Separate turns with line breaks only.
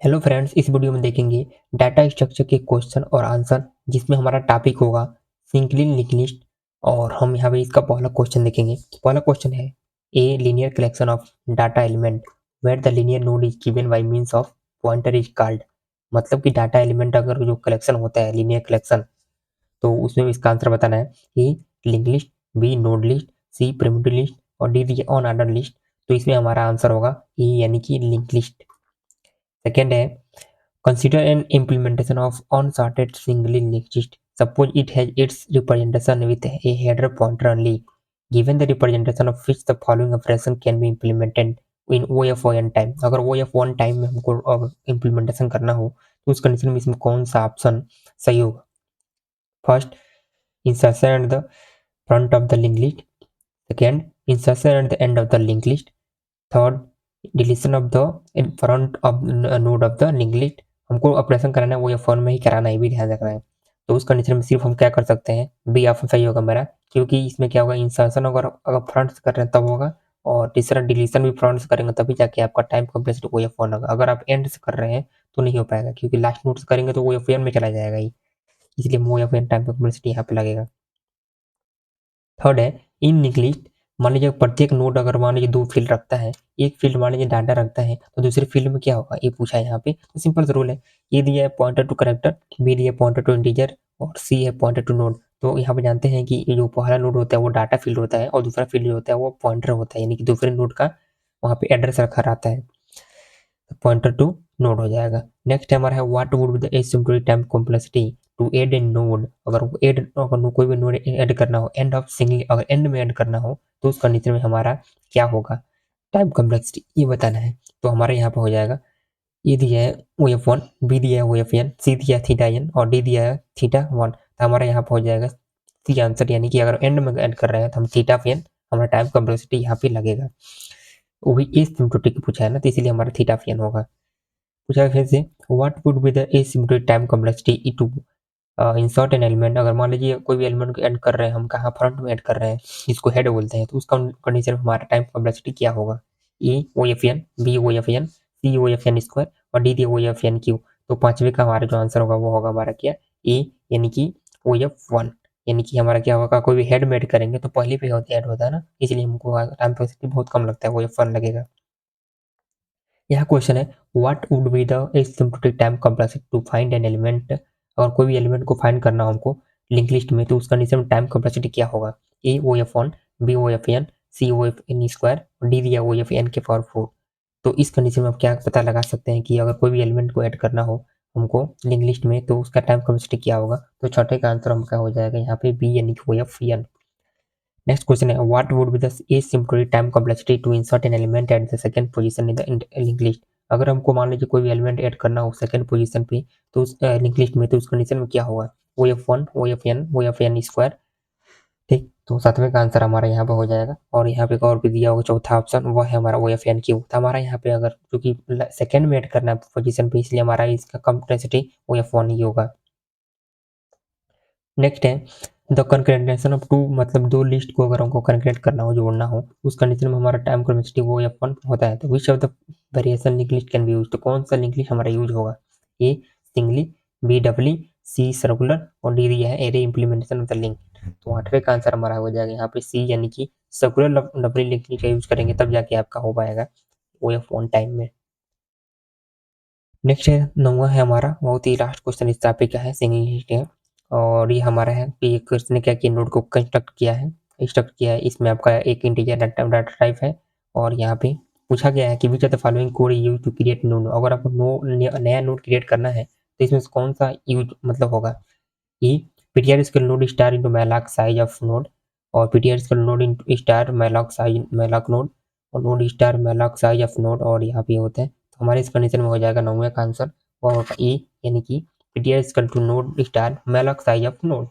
Hello friends, इस video में देखेंगे डाटा स्ट्रक्चर के क्वेश्चन और आंसर जिसमें हमारा टॉपिक होगा सिंगली लिंक लिस्ट। और हम यहाँ पे इसका पहला क्वेश्चन देखेंगे। पहला क्वेश्चन है a linear collection of data element where the linear node is given by means of pointer is called. मतलब कि डाटा एलिमेंट अगर जो कलेक्शन होता है लीनियर कलेक्शन, तो उसमें इसका आंसर बताना है। A link list, B node list, C primitive list और डी ऑन ऑर्डर लिस्ट। तो इसमें हमारा आंसर होगा ए यानी कि लिंक लिस्ट। सेकेंड है consider an implementation of unsorted singly linked list. Suppose it has its representation with a header pointer only. Given the representation of which the following operation can be implemented in OF1 time. अगर OF1 time में हमको implementation करना हो तो उस condition में इसमें कौन सा ऑप्शन सही होगा? First, insertion at the front of the link list. Second, insertion at the end of the link list. Third, deletion of the in front of node of the link list. हमको operation कराना है वो F1 में ही कराना है, ये भी ध्यान रखना है। तो उस कंडीशन में सिर्फ हम क्या कर सकते हैं, बी ऑप्शन सही होगा मेरा, क्योंकि इसमें क्या होगा, इंसर्शन अगर फ्रंट से कर रहे हैं तब होगा और तीसरा डिलीशन भी फ्रंट से करेंगे तभी जाके आपका टाइम कम्प्लेक्सिटी वो F1 होगा। अगर आप एंड से कर रहे हैं तो नहीं हो पाएगा, क्योंकि लास्ट नोड से करेंगे तो वो F1 में चला जाएगा ही, इसलिए वो F1 टाइम कम्प्लेक्सिटी यहाँ पे लगेगा। थर्ड है इन लिंक लिस्ट। मान लीजिए प्रत्येक नोड अगर मान लीजिए दो फील्ड रखता है, एक फील्ड मान लीजिए डाटा रखता है तो दूसरे फील्ड में क्या होगा ये पूछा है यहाँ पे। तो सिंपल सा रूल है, ए दिया है पॉइंटर टू कैरेक्टर, बी दिया है पॉइंटर टू इंटीजर और सी है पॉइंटर टू नोड। तो यहाँ पे जानते हैं कि जो पहला नोड होता है वो डाटा फील्ड होता है और दूसरा फील्ड जो होता है वो पॉइंटर होता है, यानी कि दूसरे नोड का वहाँ पे एड्रेस रखा रहता है, पॉइंटर टू नोड हो जाएगा। नेक्स्ट हमारा है what would be the asymptotic time complexity to add a node. अगर कोई भी नोड ऐड करना हो एंड ऑफ सिंगली, अगर एंड में ऐड करना हो तो उस कंडीशन में हमारा क्या होगा टाइम कॉम्प्लेक्सिटी, ये बताना है। तो हमारे यहाँ पे हो जाएगा, ए दिया है ओ एफ वन, बी दिया है ओ एफ एन, सी दिया है थीटा एन और डी दिया है थीटा वन। तो हमारे यहाँ पे हो जाएगा सी आंसर, यानी कि अगर एंड में ऐड कर रहे हैं तो हम थीटा एन, हमारा टाइम कॉम्प्लेक्सिटी यहाँ पे लगेगा। वो भी एसिम्प्टोटिक पूछा है ना, तो इसीलिए हमारा थीटा एन होगा। पूछा है फिर से what would be the asymptotic time complexity to insert an element. अगर मान लीजिए कोई भी एलिमेंट को ऐड कर रहे हैं, हम कहाँ फ्रंट में ऐड कर रहे हैं, जिसको हेड बोलते हैं, तो उसका कंडीशन में हमारा टाइम कॉम्प्लेक्सिटी क्या होगा? A O F N, B O F N, C O F N square और D D O F N cube. तो पांचवे का हमारा जो आंसर होगा वो होगा हमारा क्या, ए यानी कि ओ एफ वन। यानी कि हमारा क्या होगा, कोई भी हेड में ऐड करेंगे तो पहले पे ऐड होता है ना, इसलिए हमको टाइम कॉम्प्लेक्सिटी बहुत कम लगता है, ओ एफ वन लगेगा। यहाँ क्वेश्चन है what would be the asymptotic time complexity to find an element. अगर कोई भी एलिमेंट को फाइंड करना हो हमको लिंक लिस्ट में, तो उस कंडीशन में टाइम कॉम्प्लेक्सिटी क्या होगा? A O F one, B O F N, C O F N square और डी दिया ओ एफ एन के पावर फोर। तो इस कंडीशन में आप क्या पता लगा सकते हैं कि अगर कोई भी एलिमेंट को ऐड करना हो हमको लिंक लिस्ट में तो उसका टाइम कॉम्प्लेक्सिटी क्या होगा? तो छठे का आंसर हमका हो जाएगा यहाँ पे बी यानी कि O F N. Next question है what would be the asymptotic time complexity to insert an element at the second position in the link list. अगर हमको मान लीजिए कोई भी एलिमेंट ऐड करना हो सेकंड पोजीशन पे, तो उस लिंक लिस्ट में, तो उस कंडीशन में क्या होगा? O F one, O F N square. ठीक, तो सातवें का आंसर हमारा यहाँ पे हो जाएगा। और यहाँ पे एक और भी दिया होगा चौथा ऑप्शन, वो है हमारा ओ एफ एन क्यू। तो हमारा यहाँ पे अगर क्योंकि सेकंड में ऐड करना है पोजीशन पे, इसलिए हमारा इसका कॉम्प्लेक्सिटी ओ एफ वन ही होगा। नेक्स्ट है द कंकैटिनेशन ऑफ टू, मतलब दो लिस्ट को अगर हमको कंकैटिनेट करना हो, जोड़ना हो, उस कंडीशन में हमारा टाइम कॉम्प्लेक्सिटी वो F1 होता है। तो विच of the variation link list can be used, तो कौन सा लिंक लिस्ट हमारा यूज होगा? ए सिंगली, बी डबली, सी सर्कुलर और डी दिया है array implementation of the link. तो आठवें का आंसर हमारा हो जाएगा यहाँ पे सी, यानी कि सर्कुलर डबली लिंक लिस्ट का यूज करेंगे तब जाके आपका हो पाएगा ओ F1 टाइम में। नेक्स्ट है नौवां है हमारा, बहुत ही लास्ट क्वेश्चन इस टॉपिक का है, सिंगल लिस्ट है। और ये हमारा है कि एक ने क्या किया, नोड को कंस्ट्रक्ट किया है, इसमें आपका एक इंटीजर डाटा टाइप है और यहाँ पे पूछा गया है कि which of the following code use to create node. अगर आपको नया नोड क्रिएट करना है तो इसमें से कौन सा यूज मतलब होगा? E PTR scale node star into malloc size of node और PTR scale node into star malloc size malloc node और node star malloc size of node, और यहाँ पे होते हैं। तो हमारे इस कंडीशन में हो जाएगा नौवे का आंसर, वो होगा ई, यानी कि PTR scale to node star malloc size of node.